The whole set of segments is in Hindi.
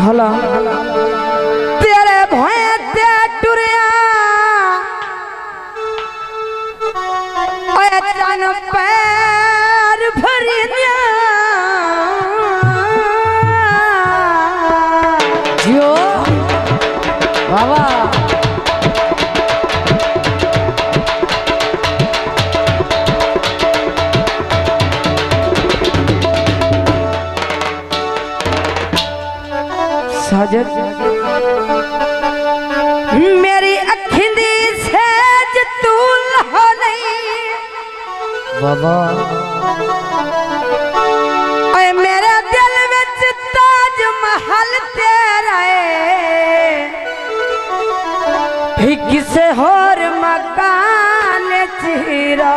हला तेरे भोए ते टुरिया ओए तन पैर भरिया जियो बाबा साजद मेरी अखिंदी सेज तू लहो नहीं बाबा ओए मेरे दिल विच ताज महल तेरा है किसे होर मकान चिरा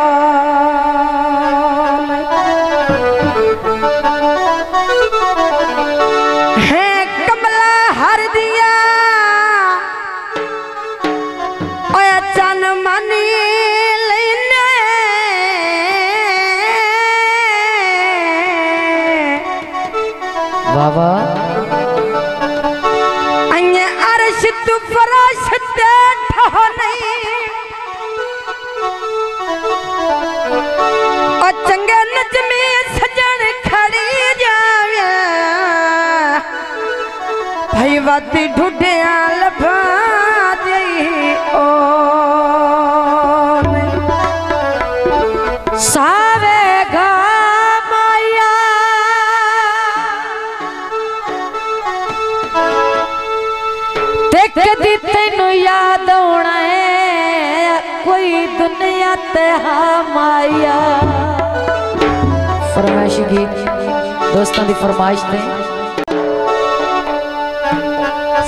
बाबा अन्य अर्श तू फराश ते ठहो नहीं और चंगे नजमी सजन खड़ी जावे भाई वाती ढूढ़िया लभा दे ओ सावेगा कदी तेनू याद आना है कोई दुनिया ते माया। फरमाइश गीत दोस्तों की फरमाइश ने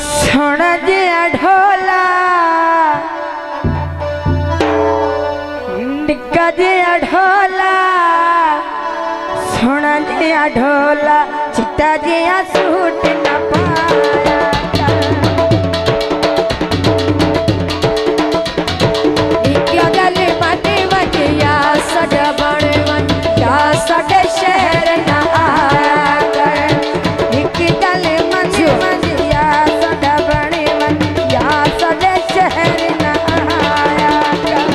सुन जिया ढोला निक्का जिया ढोला सुन जिया ढोला चिट्टा जिया सूट न पाया साडे शहर ना आया कर एक गल मन या साडा बने मन या साडे शहर ना आया कर।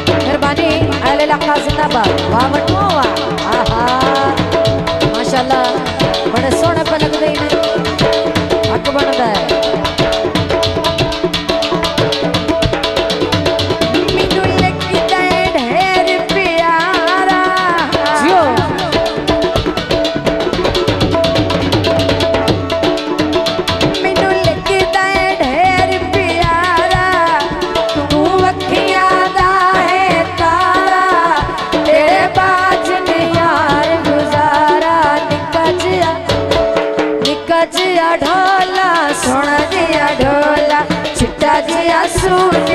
मेहरबानी अहले इलाका जिंदाबाद वाह मटवा आहा माशाल्लाह बड़े सोहने पे लगदे ने हक बनदा है। ढोला सुन दिया ढोला चिट्टा जिया सूट